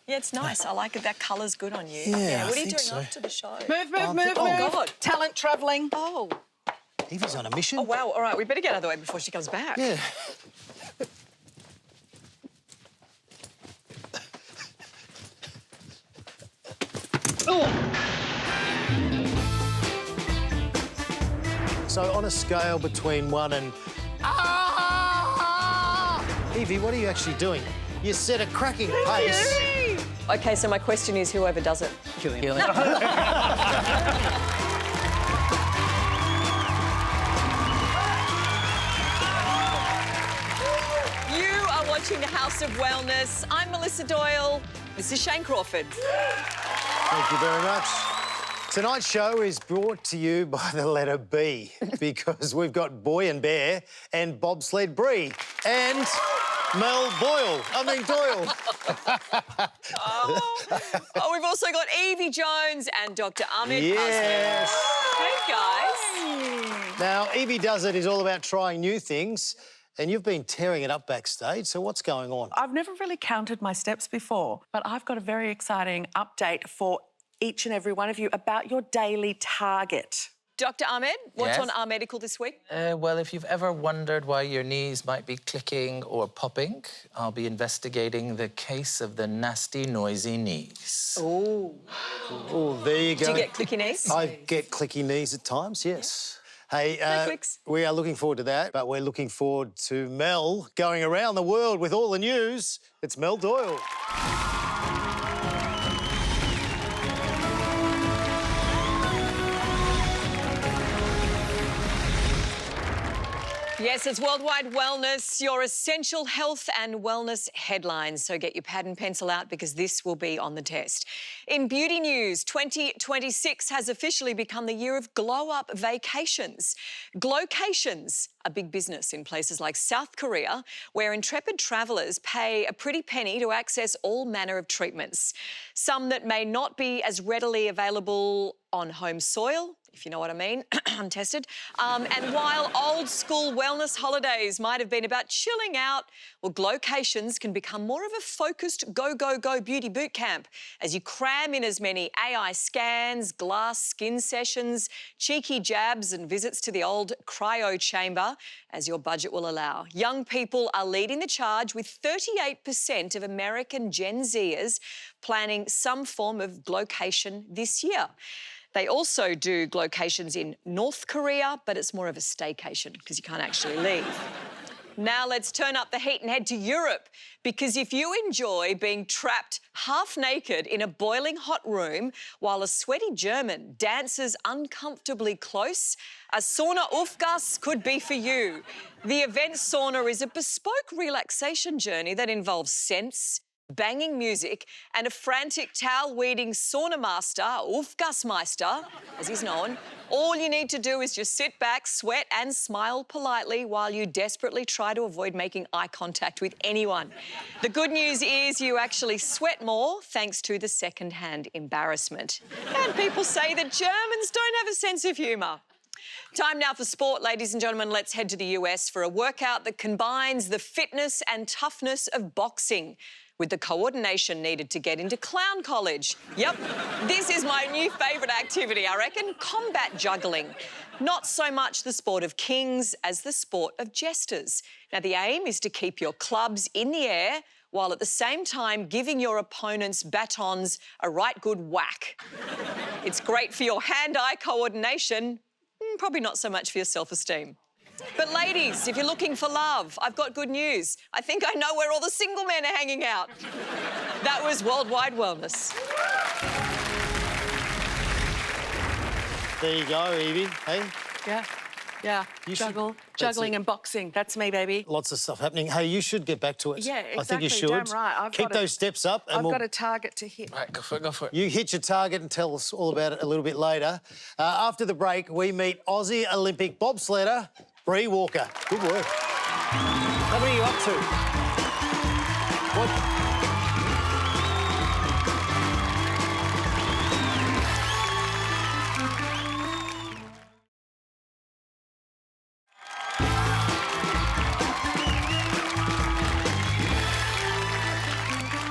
Yeah, it's nice. I like it. That colour's good on you. Yeah, What I are you think doing so. after the show? Move, move. Oh, God. Talent travelling. Oh. Evie's on a mission. Oh, wow. All right, we better get out of the way before she comes back. Yeah. So on a scale between 1 and... Evie, what are you actually doing? You set a cracking pace. OK, so my question is whoever does it. Killing. You are watching the House of Wellness. I'm Melissa Doyle. This is Shane Crawford. Thank you very much. Tonight's show is brought to you by the letter B because we've got Boy and Bear and Bobsled Bree and Mel Doyle. Oh, we've also got Evie Jones and Dr. Ahmed Yes. Hey, guys. Now, Evie Does It is all about trying new things, and you've been tearing it up backstage, so what's going on? I've never really counted my steps before, but I've got a very exciting update for each and every one of you about your daily target. Dr. Ahmed, what's Yes? on our medical this week? Well, if you've ever wondered why your knees might be clicking or popping, I'll be investigating the case of the nasty, noisy knees. Oh. Oh, there you go. Do you get clicky knees? I get clicky knees at times, yes. Hey, Netflix. we are looking forward to that, but we're looking forward to Mel going around the world with all the news. It's Mel Doyle. Yes, it's Worldwide Wellness, your essential health and wellness headlines. So get your pad and pencil out because this will be on the test. In beauty news, 2026 has officially become the year of glow-up vacations. Glowcations, a big business in places like South Korea, where intrepid travellers pay a pretty penny to access all manner of treatments. Some that may not be as readily available on home soil, if you know what I mean, untested. And while old school wellness holidays might have been about chilling out, well, glowcations can become more of a focused go, go, go beauty boot camp as you cram in as many AI scans, glass skin sessions, cheeky jabs and visits to the old cryo chamber as your budget will allow. Young people are leading the charge with 38% of American Gen Zers planning some form of glowcation this year. They also do glowcations in North Korea, but it's more of a staycation because you can't actually leave. Now let's turn up the heat and head to Europe because if you enjoy being trapped half naked in a boiling hot room while a sweaty German dances uncomfortably close, a sauna Aufguss could be for you. The event sauna is a bespoke relaxation journey that involves scents, banging music and a frantic towel-weeding sauna master, Aufgussmeister, as he's known. All you need to do is just sit back, sweat and smile politely while you desperately try to avoid making eye contact with anyone. The good news is you actually sweat more thanks to the second-hand embarrassment. And people say that Germans don't have a sense of humour. Time now for sport, ladies and gentlemen. Let's head to the US for a workout that combines the fitness and toughness of boxing with the coordination needed to get into clown college. Yep, this is my new favourite activity, I reckon, combat juggling. Not so much the sport of kings as the sport of jesters. Now, the aim is to keep your clubs in the air while at the same time giving your opponent's batons a right good whack. It's great for your hand-eye coordination, probably not so much for your self-esteem. But ladies, if you're looking for love, I've got good news. I think I know where all the single men are hanging out. That was Worldwide Wellness. There you go, Evie. Hey, Yeah. You should- Juggling it. and boxing. That's me, baby. lots of stuff happening. Hey, you should get back to it. Yeah, I think you exactly, should. damn right. I've Keep got a- those steps up and I've we'll... got a target to hit. Right, go for it, go for it. You hit your target and tell us all about it a little bit later. After the break, we meet Aussie Olympic bobsledder Bree Walker. Good work. What are you up to? What?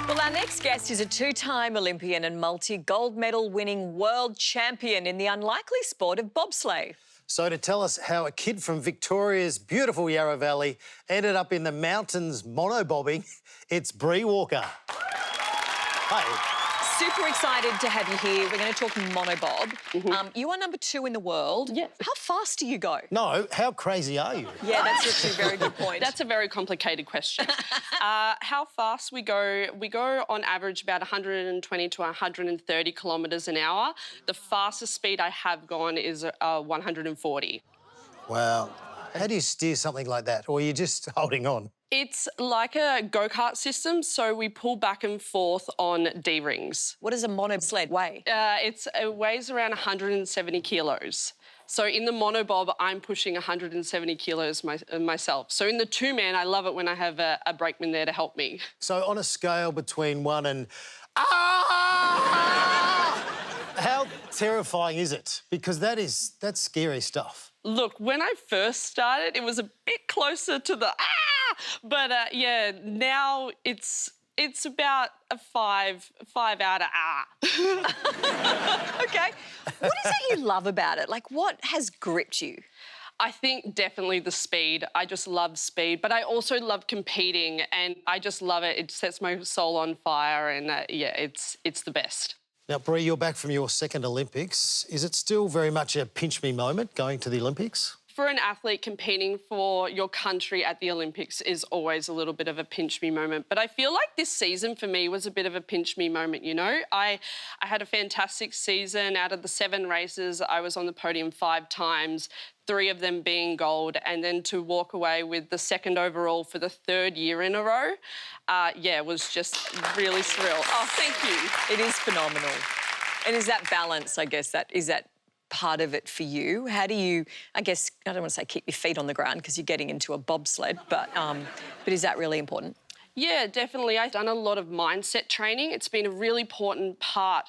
Well, our next next guest is a two-time Olympian and multi-gold medal winning world champion in the unlikely sport of bobsleigh. So to tell us how a kid from Victoria's beautiful Yarra Valley ended up in the mountains monobobbing, it's Bree Walker. Hey. Super excited to have you here. We're going to talk monobob. You are number 2 in the world. Yes. How fast do you go? No, how crazy are you? Yeah, that's actually a very good point. That's a very complicated question. How fast we go on average about 120 to 130 kilometres an hour. The fastest speed I have gone is 140. Wow. How do you steer something like that? Or are you just holding on? It's like a go-kart system, so we pull back and forth on D-rings. What does a mono sled weigh? It weighs around 170 kilos. So in the monobob, I'm pushing 170 kilos myself. So in the two-man, I love it when I have a brakeman there to help me. So on a scale between 1 and... Ah! How terrifying is it? Because that's scary stuff. Look, when I first started, it was a bit closer to the but yeah, now it's about a 5 out of OK. What is it you love about it? Like, what has gripped you? I think definitely the speed. I just love speed, but I also love competing, and I just love it. It sets my soul on fire, and yeah, it's the best. Now, Bree, you're back from your second Olympics. Is it still very much a pinch-me moment going to the Olympics? For an athlete, competing for your country at the Olympics is always a little bit of a pinch-me moment. But I feel like this season for me was a bit of a pinch-me moment, you know? I had a fantastic season. Out of the 7 races, I was on the podium 5 times, 3 of them being gold, and then to walk away with the 2nd overall for the 3rd year in a row, yeah, it was just really surreal. Oh, thank you. It is phenomenal. And is that balance, I guess, is that part of it for you? How do you, I guess, I don't want to say keep your feet on the ground because you're getting into a bobsled, but is that really important? Yeah, definitely. I've done a lot of mindset training. It's been a really important part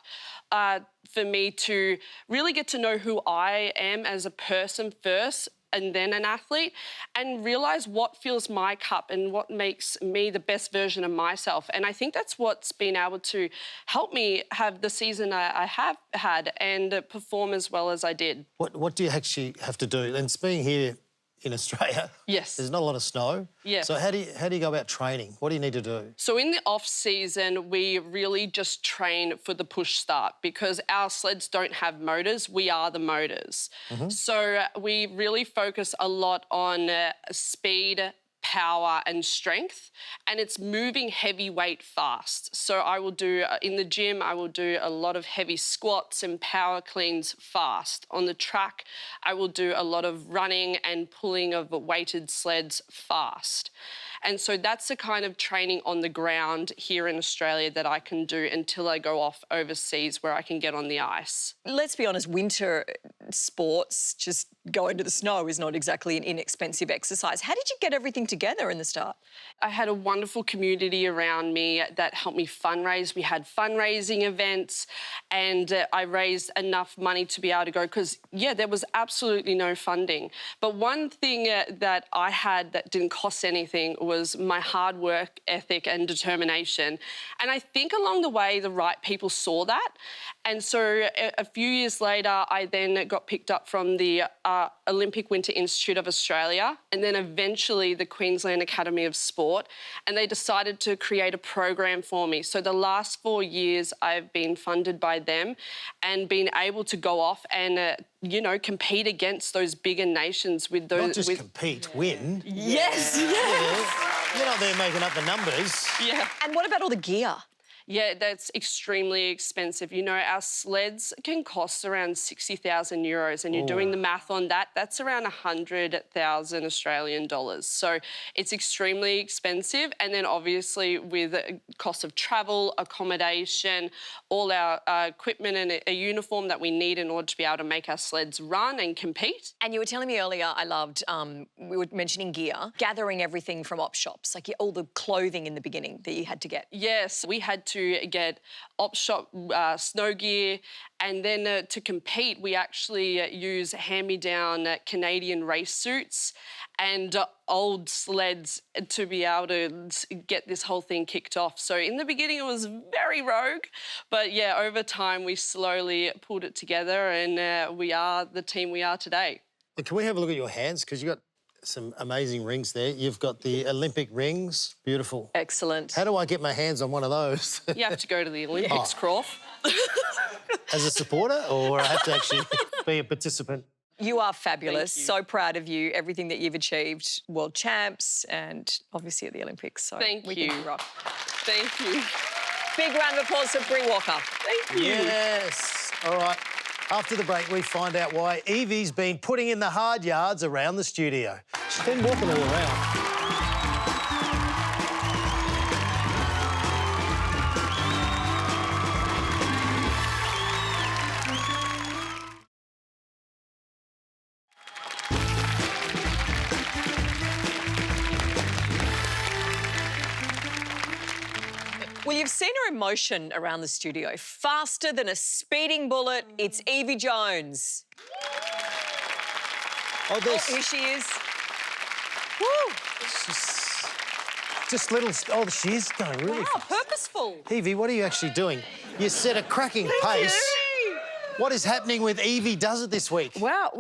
for me to really get to know who I am as a person first and then an athlete, and realise what fills my cup and what makes me the best version of myself. And I think that's what's been able to help me have the season I have had and perform as well as I did. What do you actually have to do? And being here in Australia, yes, there's not a lot of snow. Yeah. So how do you go about training? What do you need to do? So in the off-season, we really just train for the push start because our sleds don't have motors. We are the motors. So we really focus a lot on speed, power and strength, and it's moving heavy weight fast. So I will do, in the gym, I will do a lot of heavy squats and power cleans fast. On the track, I will do a lot of running and pulling of weighted sleds fast. And so that's the kind of training on the ground here in Australia that I can do until I go off overseas where I can get on the ice. Let's be honest, winter sports, just going to the snow is not exactly an inexpensive exercise. How did you get everything together in the start? I had a wonderful community around me that helped me fundraise. We had fundraising events and I raised enough money to be able to go because, yeah, there was absolutely no funding. But one thing that I had that didn't cost anything was my hard work ethic and determination. And I think along the way, the right people saw that. And so a few years later, I then got picked up from the Olympic Winter Institute of Australia and then eventually the Queensland Academy of Sport, and they decided to create a program for me. So the last 4 years I've been funded by them and been able to go off and you know, compete against those bigger nations with those... Not just compete, win. Yes, Yeah. You're not there making up the numbers. Yeah. And what about all the gear? Yeah, that's extremely expensive. You know, our sleds can cost around 60,000 euros and you're doing the math on that, that's around 100,000 Australian dollars. So it's extremely expensive. And then obviously with cost of travel, accommodation, all our equipment and a uniform that we need in order to be able to make our sleds run and compete. And you were telling me earlier, I loved, we were mentioning gear, gathering everything from op shops, like all the clothing in the beginning that you had to get. Yes, we had to get op shop snow gear, and then to compete we actually use hand-me-down Canadian race suits and old sleds to be able to get this whole thing kicked off. So in the beginning, it was very rogue, but yeah, over time, we slowly pulled it together, and we are the team we are today. And can we have a look at your hands? Because you've got some amazing rings there. You've got the Olympic rings. Beautiful. Excellent. How do I get my hands on one of those? You have to go to the Olympics, Crawf. As a supporter, or I have to actually be a participant? You are fabulous. Thank you. So proud of you, everything that you've achieved. World champs and obviously at the Olympics. So Thank we you. think you rock. Thank you. Big round of applause for Bree Walker. Thank you. Yes. All right. After the break, we find out why Evie's been putting in the hard yards around the studio. She's been walking all around. Well, you've seen her in motion around the studio. Faster than a speeding bullet, it's Evie Jones. Oh, Oh, here she is. Woo! Just little... Oh, she is going really Wow, fast. purposeful. Evie, what are you actually doing? You set a cracking pace. What is happening with Evie Does It this week? Well,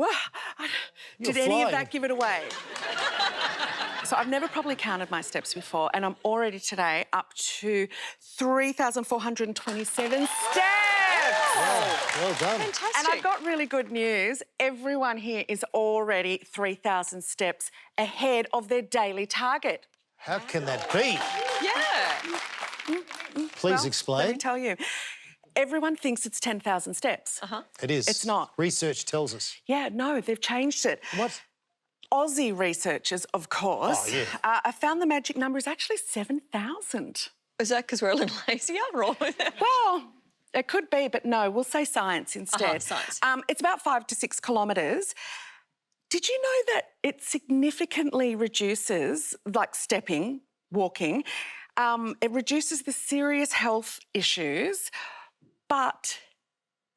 You're did any of flying. that give it away? So I've never probably counted my steps before, and I'm already today up to 3,427 steps. Wow, well done. Fantastic. And I've got really good news. Everyone here is already 3,000 steps ahead of their daily target. How can that be? Yeah. Please Well, explain. Let me tell you. Everyone thinks it's 10,000 steps. It is. It's not. Research tells us. Yeah, no, they've changed it. What? Aussie researchers, of course, Oh, yeah. I found the magic number is actually 7,000. Is that because we're a little lazier? Or... Well, it could be, but no, we'll say science instead. Science. It's about 5 to 6 kilometres. Did you know that it significantly reduces, like stepping, walking, it reduces the serious health issues, but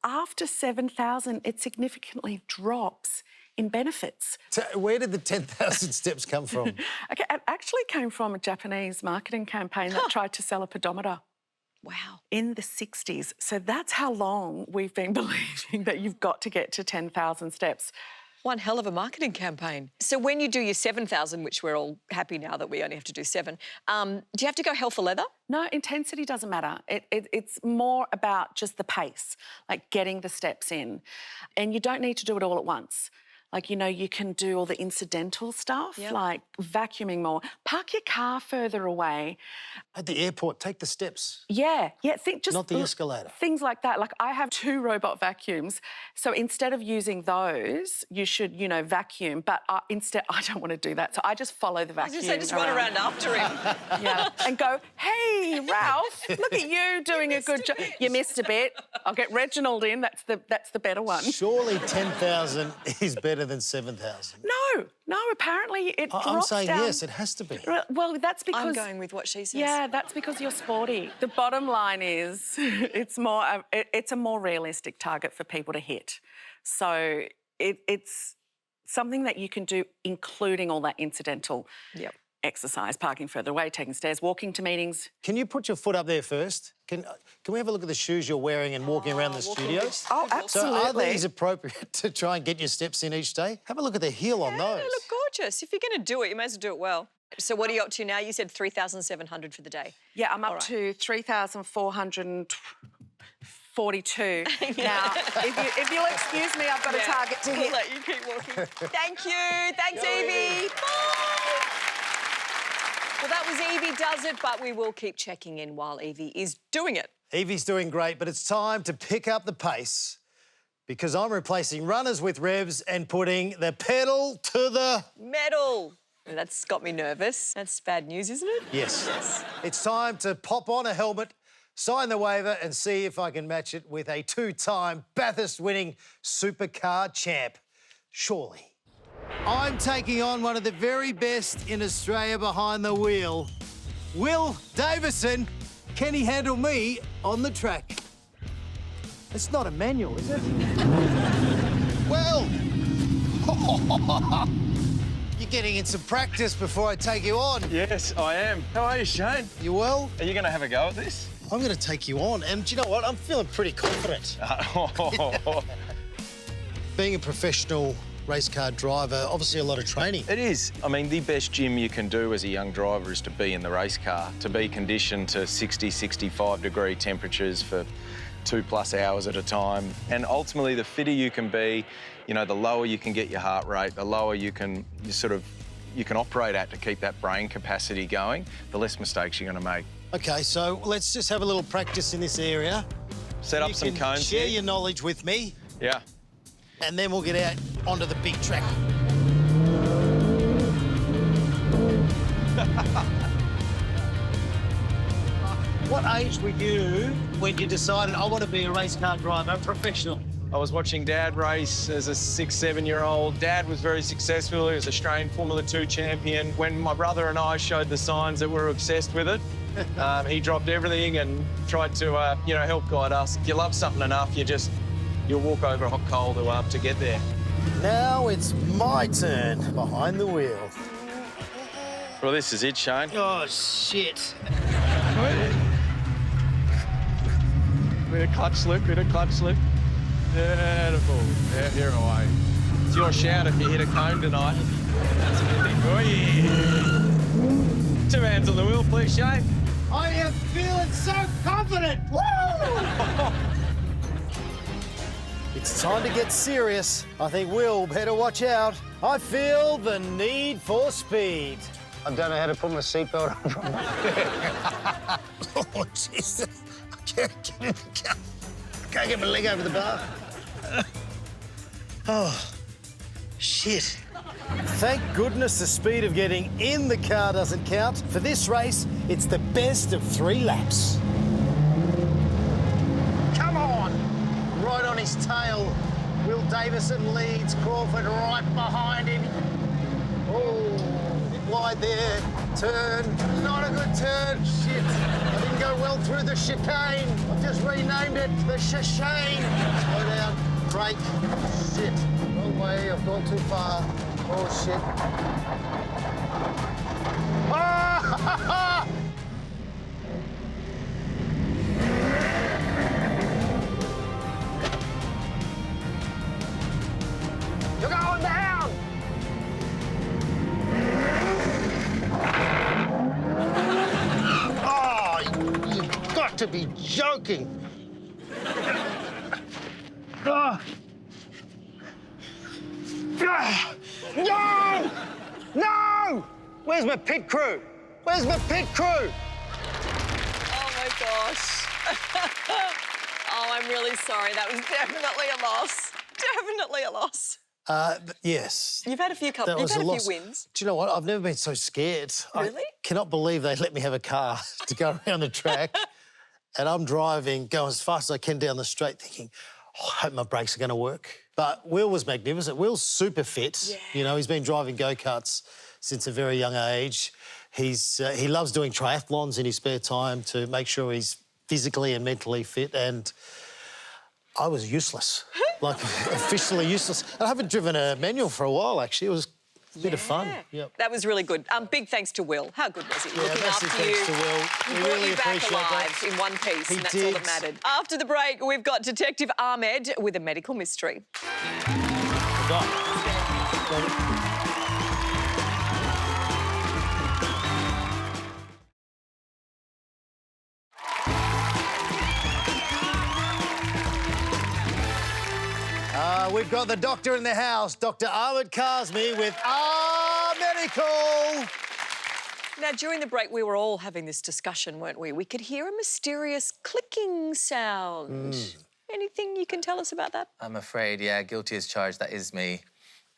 after 7,000, it significantly drops in benefits. So where did the 10,000 steps come from? Okay, it actually came from a Japanese marketing campaign that tried to sell a pedometer. Wow. In the 60s. So that's how long we've been believing that you've got to get to 10,000 steps. One hell of a marketing campaign. So when you do your 7,000, which we're all happy now that we only have to do 7, do you have to go hell for leather? No, intensity doesn't matter. It's more about just the pace, like getting the steps in. And you don't need to do it all at once. Like, you know, you can do all the incidental stuff, like vacuuming more. Park your car further away. At the airport, take the steps. Yeah, just... Not the escalator. Things like that. Like, I have 2 robot vacuums. So instead of using those, you should, you know, vacuum. But instead, I don't want to do that. So I just follow the vacuum. Just run around after him. Yeah, and go, hey, Ralph, look at you doing a good job. You missed a bit. I'll get Reginald in. That's the better one. Surely 10,000 is better than 7,000. No, apparently it drops I'm saying down. yes, it has to be. Well, that's because... I'm going with what she says. Yeah, that's because you're sporty. The bottom line is it's a more realistic target for people to hit. So it's something that you can do, including all that incidental exercise, parking further away, taking stairs, walking to meetings. Can you put your foot up there first? Can we have a look at the shoes you're wearing and walking around the studio? Oh, absolutely. So are these appropriate to try and get your steps in each day? Have a look at the heel on those. They look gorgeous. If you're going to do it, you may as well do it well. So what are you up to now? You said 3,700 for the day. Yeah, I'm up to 3,442. Now, if you'll excuse me, I've got a target to hit. We'll let you keep walking. Thank you. Thanks, Evie. Bye. Well, that was Evie Does It, but we will keep checking in while Evie is doing it. Evie's doing great, but it's time to pick up the pace because I'm replacing runners with revs and putting the pedal to the... Medal. That's got me nervous. That's bad news, isn't it? Yes. It's time to pop on a helmet, sign the waiver and see if I can match it with a 2-time Bathurst-winning supercar champ. Surely. I'm taking on one of the very best in Australia behind the wheel. Will Davison, can he handle me on the track? It's not a manual, is it? Well, You're getting in some practice before I take you on. Yes, I am. How are you, Shane? You well? Are you going to have a go at this? I'm going to take you on, and do you know what? I'm feeling pretty confident. Being a professional race car driver, obviously a lot of training. It is. I mean, the best gym you can do as a young driver is to be in the race car, to be conditioned to 60, 65 degree temperatures for 2+ hours at a time. And ultimately, the fitter you can be, you know, the lower you can get your heart rate, the lower you can operate at to keep that brain capacity going, the less mistakes you're going to make. OK, so let's just have a little practice in this area. Set up some cones Share here. your knowledge with me. Yeah. And then we'll get out onto the big track. What age were you when you decided I want to be a race car driver, a professional? I was watching Dad race as a 6, 7-year-old. Dad was very successful. He was Australian Formula 2 champion. When my brother and I showed the signs that we were obsessed with it, he dropped everything and tried to, you know, help guide us. If you love something enough, you'll walk over a hot coal to get there. Now it's my turn behind the wheel. Well, this is it, Shane. Oh, shit. Bit of clutch slip, Beautiful. Yeah, here away. It's your shout if you hit a cone tonight. That's a good thing. Oh, yeah. 2 hands on the wheel, please, Shane. I am feeling so confident. Woo! It's time to get serious. I think Will better watch out. I feel the need for speed. I don't know how to put my seatbelt on. Oh, Jesus. I can't get my leg over the bar. Oh, shit. Thank goodness the speed of getting in the car doesn't count. For this race, it's the best of 3 laps. Come on! Right on his tail. Will Davison leads, Crawford right behind him. Oh, a bit wide there. Turn, not a good turn. Shit, I didn't go well through the chicane. I've just renamed it the chicane. Slow down, brake. Shit, wrong way, I've gone too far. Oh, shit. Ah! You're going down! Oh, you've got to be joking. Oh. No! No! Where's my pit crew? Where's my pit crew? Oh, my gosh. Oh, I'm really sorry. That was definitely a loss. Definitely a loss. Yes. You've had a few That was you've had a loss. few wins. Do you know what? I've never been so scared. Really? I cannot believe they let me have a car to go around the track. And I'm driving, going as fast as I can down the straight, thinking, oh, I hope my brakes are going to work. But Will was magnificent. Will's super fit. Yeah. You know, he's been driving go-karts since a very young age. He loves doing triathlons in his spare time to make sure he's physically and mentally fit. And I was useless, like officially useless. I haven't driven a manual for a while, actually. It was a bit of fun. Yep. That was really good. Big thanks to Will. How good was he? Yeah, Looking massive after you. thanks to Will. He We brought really you back appreciate alive that. in one piece, He and that's all that did. mattered. After the break, we've got Detective Ahmed with a medical mystery. We've got the doctor in the house, Dr. Ahmed Kazmi with our medical. Now, during the break, we were all having this discussion, weren't we? We could hear a mysterious clicking sound. Anything you can tell us about that? I'm afraid, yeah, guilty as charged. That is me,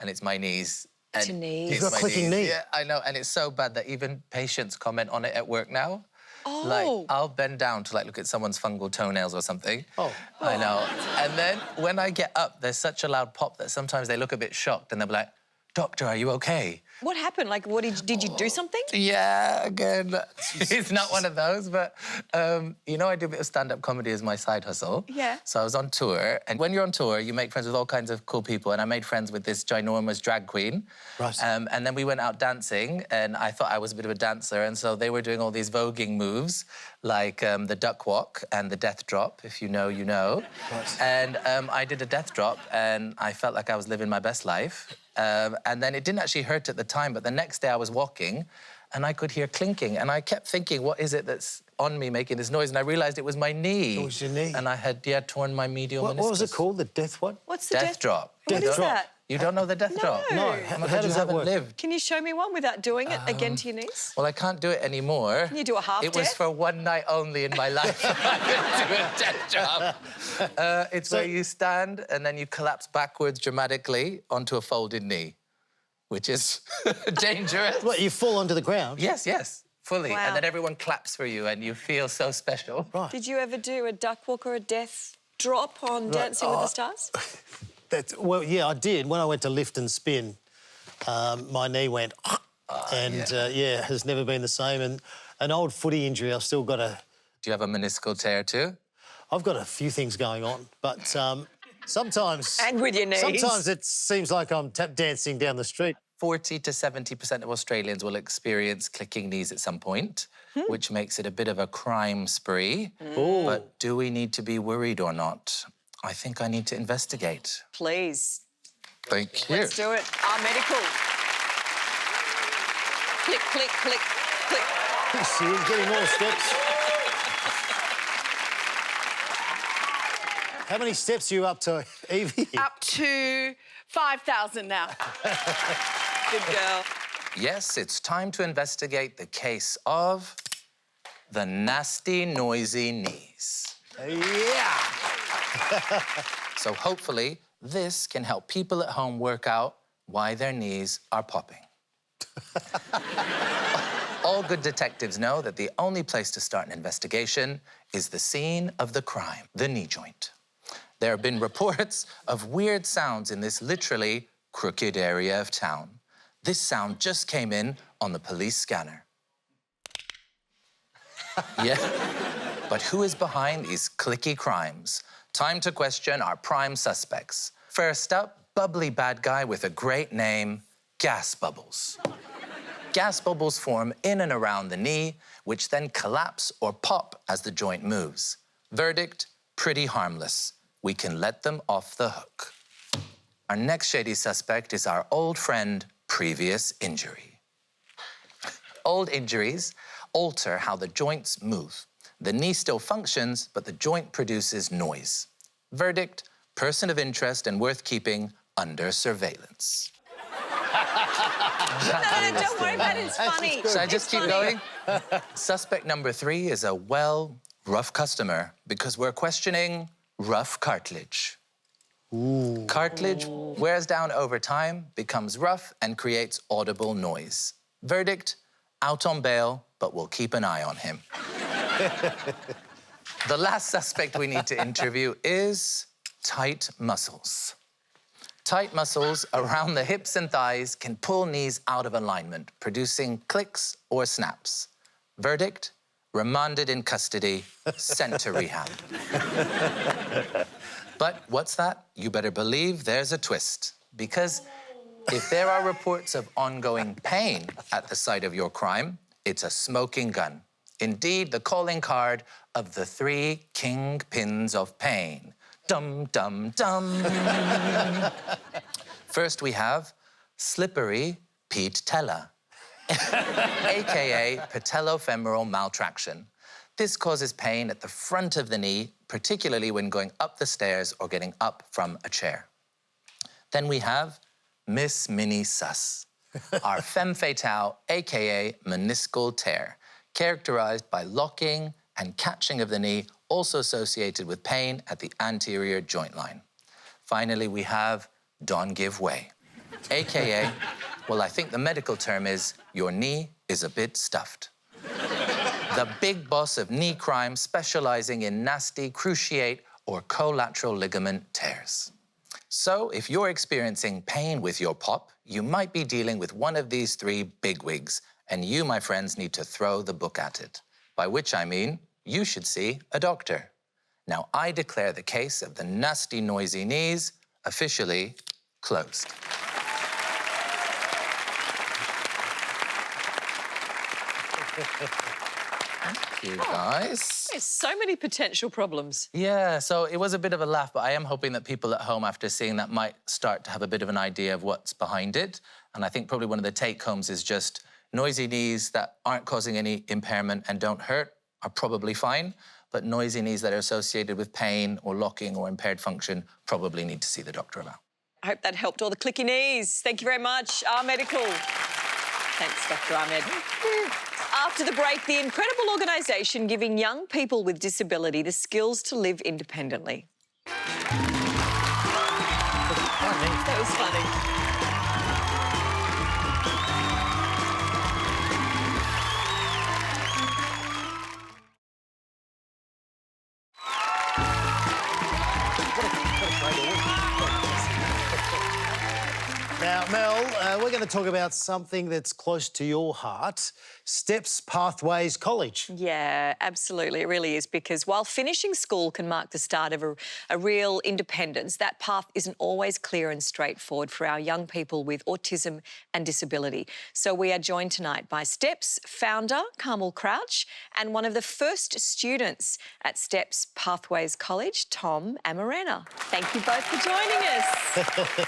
and it's my knees. It's your knees. You've got my clicking knee. Yeah, I know, and it's so bad that even patients comment on it at work now. Oh. Like, I'll bend down to, like, look at someone's fungal toenails or something. Oh. I know. And then when I get up, there's such a loud pop that sometimes they look a bit shocked and they'll be like, "Doctor, are you okay?" What happened? Like, did you do something? Yeah, again, it's not one of those, but, you know, I do a bit of stand-up comedy as my side hustle. Yeah. So I was on tour, and when you're on tour, you make friends with all kinds of cool people, and I made friends with this ginormous drag queen. Right. And then we went out dancing, and I thought I was a bit of a dancer, and so they were doing all these voguing moves, like the duck walk and the death drop. If you know, you know. Right. And I did a death drop, and I felt like I was living my best life. And then it didn't actually hurt at the time, but the next day I was walking and I could hear clinking, and I kept thinking, what is it that's on me making this noise? And I realised it was my knee. It was your knee? And I had, torn my medial meniscus. What was it called? The death what? What's the Death drop. What Death is drop. that? You don't know the death drop? No. How does that work? Lived. Can you show me one without doing it again to your knees? Well, I can't do it anymore. Can you do a half It was death? for one night only in my life. I could do a death drop. It's where you stand and then you collapse backwards dramatically onto a folded knee, which is dangerous. What, you fall onto the ground? Yes, fully. Wow. And then everyone claps for you and you feel so special. Right. Did you ever do a duck walk or a death drop on Dancing with the Stars? Well, yeah, I did. When I went to lift and spin, my knee went... has never been the same. And an old footy injury, I've still got a... Do you have a meniscal tear too? I've got a few things going on, but sometimes... And with your knees. Sometimes it seems like I'm tap dancing down the street. 40 to 70% of Australians will experience clicking knees at some point, which makes it a bit of a crime spree. Ooh. But do we need to be worried or not? I think I need to investigate. Please. Thank you. Let's do it. Our medical. Click, click, click, click. She is getting more steps. How many steps are you up to, Evie? Up to 5,000 now. Good girl. Yes, it's time to investigate the case of the nasty, noisy knees. Yeah. So hopefully this can help people at home work out why their knees are popping. All good detectives know that the only place to start an investigation is the scene of the crime, the knee joint. There have been reports of weird sounds in this literally crooked area of town. This sound just came in on the police scanner. Yeah, but who is behind these clicky crimes? Time to question our prime suspects. First up, bubbly bad guy with a great name, gas bubbles. Gas bubbles form in and around the knee, which then collapse or pop as the joint moves. Verdict, pretty harmless. We can let them off the hook. Our next shady suspect is our old friend, previous injury. Old injuries alter how the joints move. The knee still functions, but the joint produces noise. Verdict, person of interest and worth keeping under surveillance. No, don't worry about it. It's funny. Should I just It's keep funny. going? Suspect number 3 is a, rough customer because we're questioning rough cartilage. Ooh. Cartilage wears down over time, becomes rough, and creates audible noise. Verdict, out on bail, but we'll keep an eye on him. The last suspect we need to interview is tight muscles. Tight muscles around the hips and thighs can pull knees out of alignment, producing clicks or snaps. Verdict, remanded in custody, sent to rehab. But what's that? You better believe there's a twist. Because if there are reports of ongoing pain at the site of your crime, it's a smoking gun. Indeed, the calling card of the 3 kingpins of pain. Dum, dum, dum. First, we have slippery patella, a.k.a. patellofemoral maltraction. This causes pain at the front of the knee, particularly when going up the stairs or getting up from a chair. Then we have Miss Minnie Sus, our femme fatale, a.k.a. meniscal tear, characterized by locking and catching of the knee, also associated with pain at the anterior joint line. Finally, we have Don't Give Way, a.k.a., well, I think the medical term is your knee is a bit stuffed. The big boss of knee crime, specializing in nasty cruciate or collateral ligament tears. So if you're experiencing pain with your pop, you might be dealing with one of these three bigwigs, and you, my friends, need to throw the book at it. By which I mean, you should see a doctor. Now, I declare the case of the nasty, noisy knees officially closed. Thank you, guys. There's so many potential problems. Yeah, so it was a bit of a laugh, but I am hoping that people at home, after seeing that, might start to have a bit of an idea of what's behind it. And I think probably one of the take-homes is just noisy knees that aren't causing any impairment and don't hurt are probably fine, but noisy knees that are associated with pain or locking or impaired function probably need to see the doctor about. I hope that helped all the clicky knees. Thank you very much, Our Medical. Thanks, Dr. Ahmed. After the break, the incredible organisation giving young people with disability the skills to live independently. That was funny. Now, Mel, we're going to talk about something that's close to your heart, Steps Pathways College. Yeah, absolutely. It really is, because while finishing school can mark the start of a real independence, that path isn't always clear and straightforward for our young people with autism and disability. So we are joined tonight by Steps founder, Carmel Crouch, and one of the first students at Steps Pathways College, Tom Amarena. Thank you both for joining us.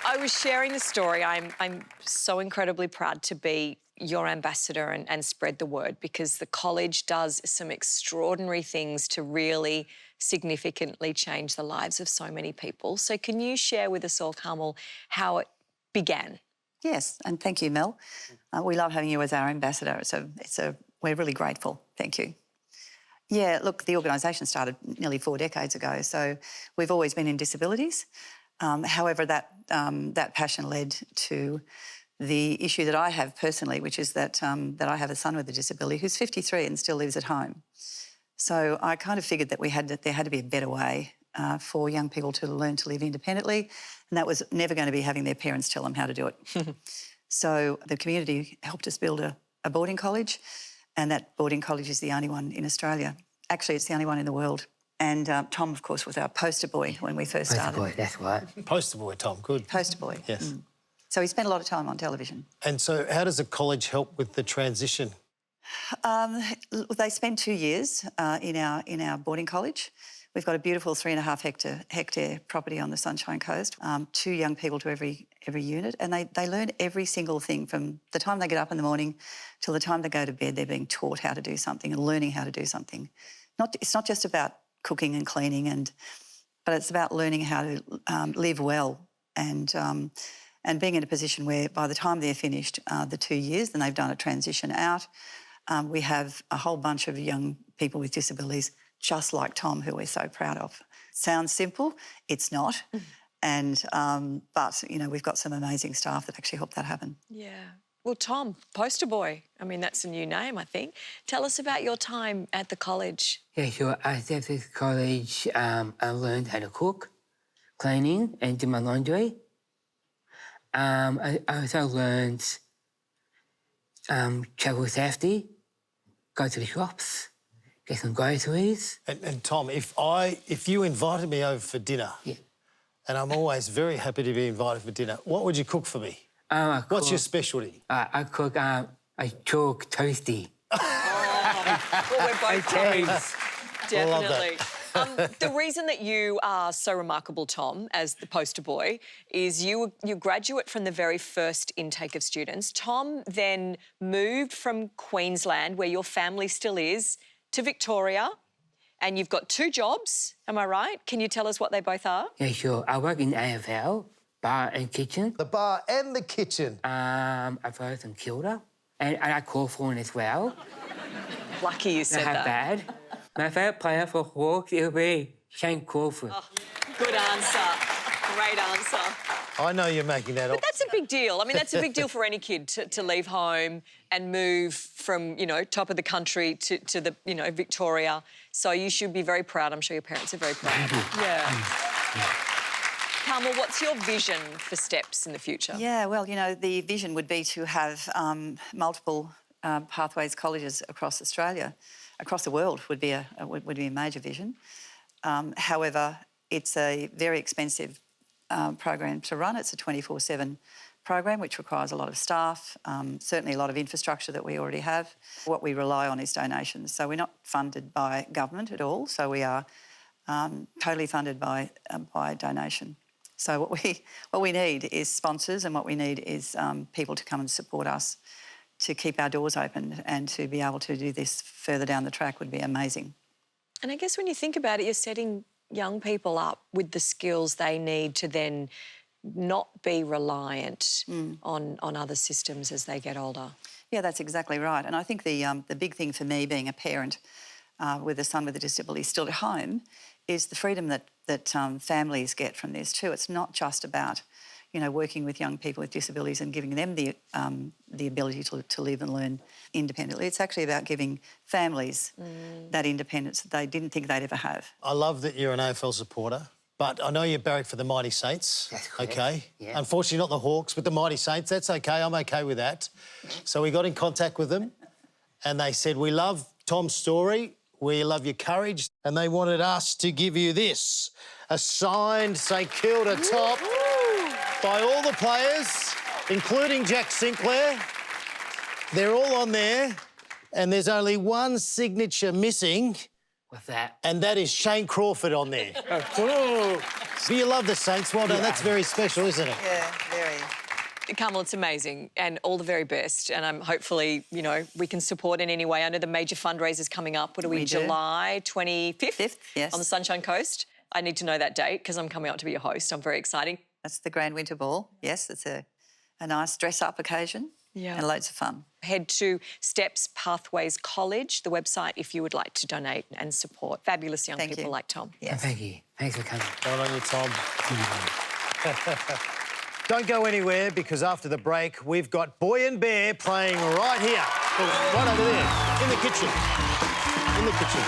I was sharing the story. I'm so incredibly proud to be your ambassador and spread the word, because the college does some extraordinary things to really significantly change the lives of so many people. So can you share with us all, Carmel, how it began? Yes, and thank you, Mel. We love having you as our ambassador, so we're really grateful. Thank you. Yeah, look, the organisation started nearly 4 decades ago, so we've always been in disabilities. However, that passion led to the issue that I have personally, which is that I have a son with a disability who's 53 and still lives at home. So I kind of figured that there had to be a better way for young people to learn to live independently, and that was never going to be having their parents tell them how to do it. So the community helped us build a boarding college, and that boarding college is the only one in Australia. Actually, it's the only one in the world. And Tom, of course, was our poster boy when we first started. Poster boy, that's right. Poster boy, Tom, good. Poster boy. Yes. Mm. So he spent a lot of time on television. And so how does the college help with the transition? They spend 2 years in our boarding college. We've got a beautiful 3.5 hectare property on the Sunshine Coast. 2 young people to every unit, and they learn every single thing from the time they get up in the morning till the time they go to bed. They're being taught how to do something and learning how to do something. It's not just about cooking and cleaning, but it's about learning how to live well and being in a position where by the time they're finished the 2 years, then they've done a transition out. We have a whole bunch of young people with disabilities just like Tom, who we're so proud of. Sounds simple, it's not. But, you know, we've got some amazing staff that actually help that happen. Yeah. Well, Tom, poster boy, I mean, that's a new name, I think. Tell us about your time at the college. Yeah, sure. At this college, I learned how to cook, cleaning, and do my laundry. I also learned travel safety, go to the shops, get some groceries. And Tom, if you invited me over for dinner, yeah. And I'm always very happy to be invited for dinner, what would you cook for me? What's your specialty? I cook a chalk toasty. Well, we're both Toms. Definitely. The reason that you are so remarkable, Tom, as the poster boy, is you graduate from the very first intake of students. Tom then moved from Queensland, where your family still is, to Victoria, and you've got 2 jobs, am I right? Can you tell us what they both are? Yeah, sure. I work in AFL, bar and kitchen. The bar and the kitchen. I've worked in Kilda, and I Crawford as well. Lucky you said Not that. bad. My favourite player for Hawks will be Shane Crawford. Oh, good answer. Great answer. I know you're making that up. But that's a big deal. I mean, that's a big deal for any kid to leave home and move from, you know, top of the country to the, you know, Victoria. So you should be very proud. I'm sure your parents are very proud. Yeah. Carmel, what's your vision for STEPS in the future? Yeah, well, you know, the vision would be to have multiple pathways colleges across Australia, across the world would be a major vision. However, it's a very expensive program to run. It's a 24/7 program which requires a lot of staff, certainly a lot of infrastructure that we already have. What we rely on is donations. So we're not funded by government at all. So we are totally funded by donation. So what we need is sponsors, and what we need is people to come and support us to keep our doors open, and to be able to do this further down the track would be amazing. And I guess when you think about it, you're setting young people up with the skills they need to then not be reliant on other systems as they get older. Yeah, that's exactly right. And I think the big thing for me, being a parent with a son with a disability still at home, is the freedom that families get from this too. It's not just about, you know, working with young people with disabilities and giving them the ability to live and learn independently. It's actually about giving families that independence that they didn't think they'd ever have. I love that you're an AFL supporter, but I know you're barrack for the Mighty Saints. That's correct. Okay. Yeah. Unfortunately, not the Hawks, but the Mighty Saints. That's okay. I'm okay with that. So we got in contact with them, and they said, "We love Tom's story. We love your courage," and they wanted us to give you this, a signed St Kilda top by all the players, including Jack Sinclair. They're all on there, and there's only one signature missing, What's that? and that is Shane Crawford on there. So you love the Saints. Well done. That's very special, isn't it? Yeah, very. Carmel, it's amazing, and all the very best. And I'm hopefully, you know, we can support in any way. I know the major fundraiser's coming up. What are we, We do. July 25th? 5th, yes. On the Sunshine Coast. I need to know that date because I'm coming up to be your host. I'm very exciting. That's the Grand Winter Ball. Yes, it's a nice dress-up occasion. Yeah. And loads of fun. Head to STEPS Pathways College, the website, if you would like to donate and support fabulous young Thank people you. like Tom. Yes. Thank you. Thanks for coming. Well on you, Tom. Don't go anywhere, because after the break, we've got Boy and Bear playing right here. Right over there, in the kitchen. In the kitchen.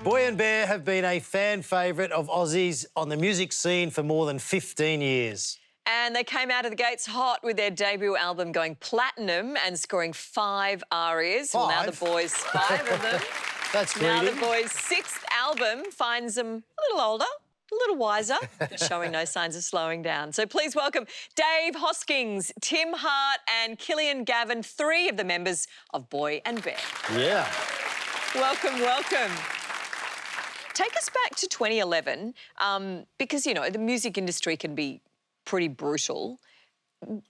Boy and Bear have been a fan favourite of Aussies on the music scene for more than 15 years. And they came out of the gates hot with their debut album going platinum and scoring 5 ARIAs. Well, now the boys, 5 of them. That's Now greedy. the boys' 6th album finds them a little older, a little wiser, but showing no signs of slowing down. So please welcome Dave Hoskins, Tim Hart and Killian Gavin, 3 of the members of Boy and Bear. Yeah. Welcome, welcome. Take us back to 2011, because, you know, the music industry can be pretty brutal.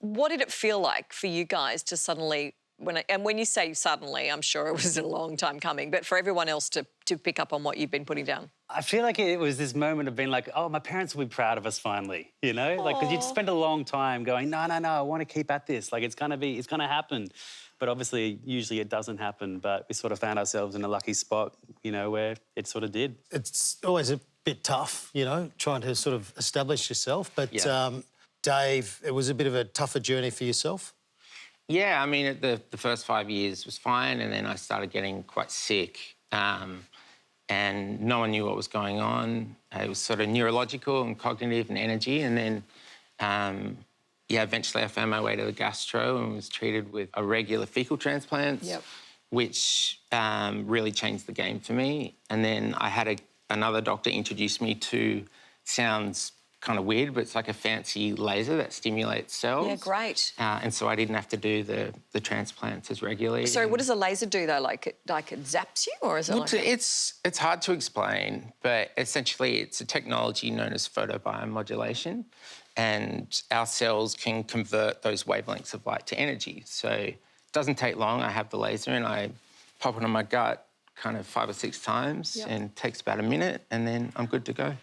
What did it feel like for you guys to suddenly, when you say suddenly, I'm sure it was a long time coming, but for everyone else to pick up on what you've been putting down? I feel like it was this moment of being like, oh, my parents will be proud of us finally, you know? Like, because you'd spend a long time going, no, I want to keep at this. Like, it's going to happen. But obviously, usually it doesn't happen. But we sort of found ourselves in a lucky spot, you know, where it sort of did. It's always a bit tough, you know, trying to sort of establish yourself. But, Dave, it was a bit of a tougher journey for yourself? Yeah, I mean, the first 5 years was fine, and then I started getting quite sick. And no one knew what was going on. It was sort of neurological and cognitive and energy. And then, eventually I found my way to the gastro and was treated with a regular fecal transplant, which really changed the game for me. And then I had another doctor introduce me to, sounds kind of weird, but it's like a fancy laser that stimulates cells. Yeah, great. And so I didn't have to do the transplants as regularly. Sorry, what does a laser do, though? Like it zaps you, or is it like... It's hard to explain, but essentially it's a technology known as photobiomodulation, and our cells can convert those wavelengths of light to energy. So it doesn't take long. I have the laser and I pop it on my gut kind of 5 or 6 times, and it takes about a minute, and then I'm good to go.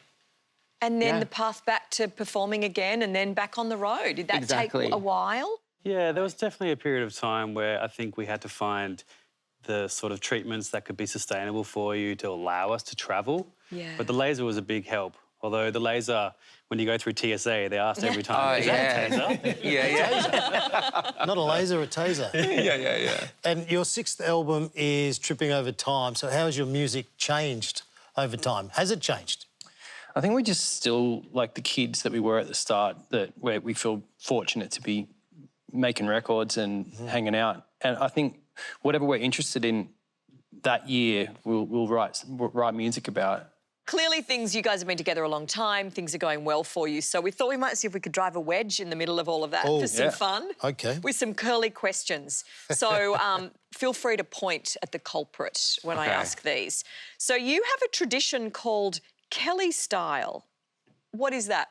And then the path back to performing again and then back on the road. Did that take a while? Yeah, there was definitely a period of time where I think we had to find the sort of treatments that could be sustainable for you to allow us to travel. Yeah. But the laser was a big help. Although the laser, when you go through TSA, they asked every time, is that a taser? Yeah. Not a laser, a taser. Yeah. And your 6th album is Tripping Over Time. So how has your music changed over time? Has it changed? I think we're just still like the kids that we were at the start, where we feel fortunate to be making records and hanging out. And I think whatever we're interested in that year, we'll write music about. Clearly, you guys have been together a long time. Things are going well for you. So we thought we might see if we could drive a wedge in the middle of all of that for some fun. OK. With some curly questions. So feel free to point at the culprit when I ask these. So you have a tradition called Kelly style. What is that?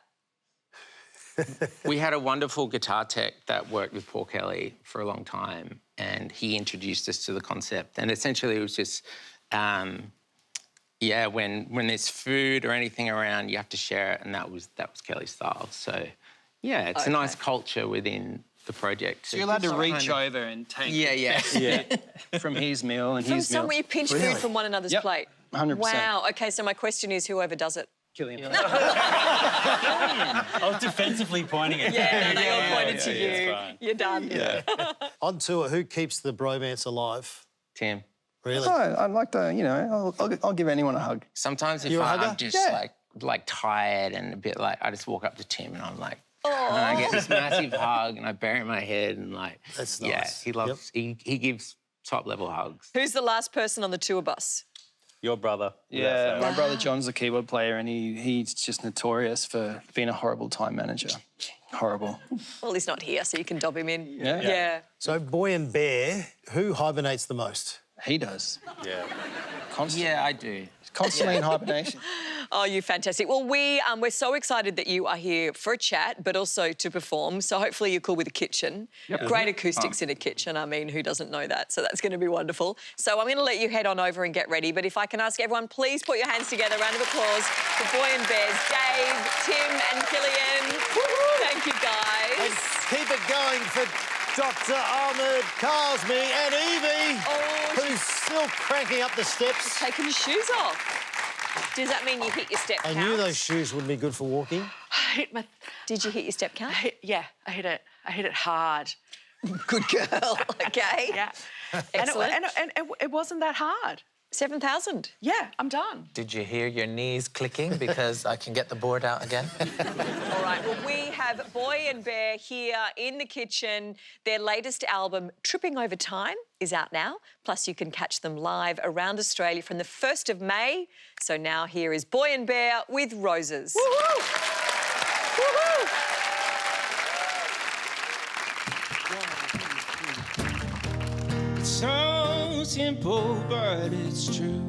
We had a wonderful guitar tech that worked with Paul Kelly for a long time, and he introduced us to the concept. And essentially it was just, when there's food or anything around, you have to share it, and that was Kelly's style. So, yeah, it's a nice culture within the project. So you're allowed to reach over and take from his meal and from his meal. somewhere you pinch food from one another's plate? 100%. Wow. OK, so my question is whoever does it. Killian. I was defensively pointing at I pointed to you. it's fine. You're done. Yeah. On tour, who keeps the bromance alive? Tim. Really? Oh, I'd like to, I'll give anyone a hug. Sometimes if You're a hugger? I'm just like tired and a bit like, I just walk up to Tim and I'm like, and I get this massive hug and I bury my head and like, That's nice. yeah, he loves, he gives top level hugs. Who's the last person on the tour bus? Your brother. Yeah, my brother John's a keyboard player and he's just notorious for being a horrible time manager. Horrible. Well, he's not here, so you can dob him in. Yeah. So Boy and Bear, who hibernates the most? He does. Yeah. Constantly. Yeah, I do. Constantly in hibernation. Oh, you're fantastic. Well, we're so excited that you are here for a chat, but also to perform. So hopefully you're cool with the kitchen. Yep. Great acoustics in a kitchen. I mean, who doesn't know that? So that's going to be wonderful. So I'm going to let you head on over and get ready. But if I can ask everyone, please put your hands together. Round of applause for Boy and Bears, Dave, Tim and Killian. Thank you, guys. And keep it going for Dr. Ahmed Kazmi and Evie, who's still cranking up the steps. Taking your shoes off. Does that mean you hit your step count? I knew those shoes wouldn't be good for walking. I hit my... Did you hit your step count? I hit it hard. Good girl. OK. Yeah. Excellent. And it wasn't that hard. 7,000. Yeah, I'm done. Did you hear your knees clicking? Because I can get the board out again. All right, well, we have Boy and Bear here in the kitchen. Their latest album, Tripping Over Time, is out now. Plus, you can catch them live around Australia from the 1st of May. So now here is Boy and Bear with Roses. Woohoo! Woohoo! So simple, but it's true.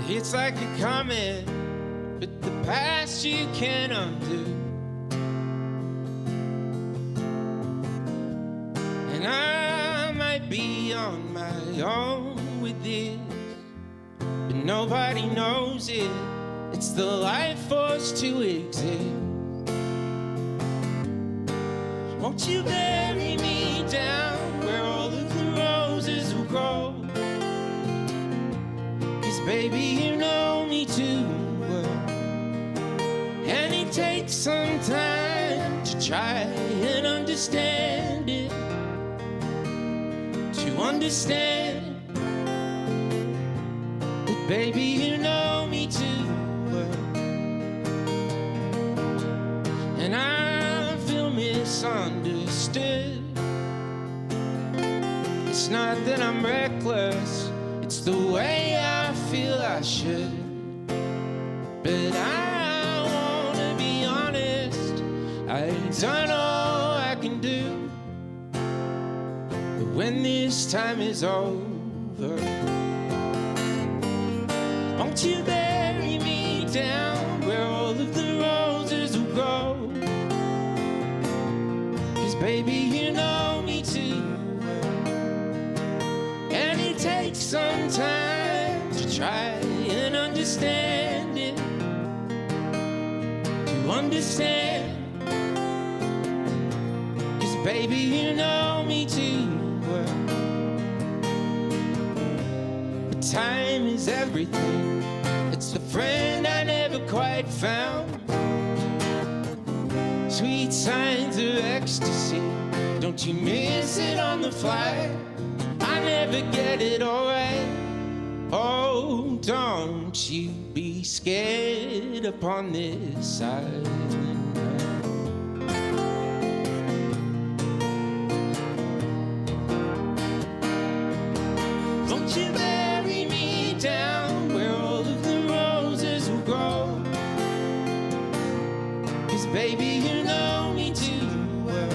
It's like a comet, but the past you can't undo. And I might be on my own with this, but nobody knows it. It's the life force to exist. Won't you bury me down where all of the roses will grow? 'Cause baby, you know me too well. And it takes some time to try and understand it. To understand that baby, you know me too well. And I feel misunderstood. It's not that I'm reckless, it's the way I feel I should. But I wanna be honest, I've done all I can do. But when this time is over, won't you bury me down where all of the roses will grow? 'Cause baby, you know me too well. And it takes some time to try and understand it. To understand. 'Cause baby, you know me too well. But time is everything. At It's the friend I never quite found. Sweet signs of ecstasy, don't you miss it on the flight? I never get it all right. Oh, don't you be scared upon this island. Won't you bury me down where all of the roses will grow? 'Cause baby, you know me too well,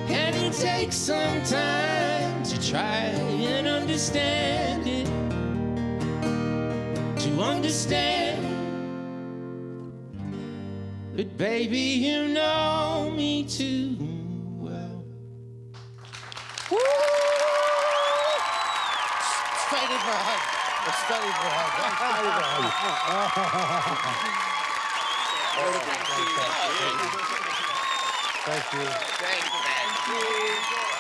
and it takes some time to try and understand it, to understand. But baby, you know me too well. Straight in for a hug. Straight in for a hug. Straight in for a hug. Thank you. Thank you.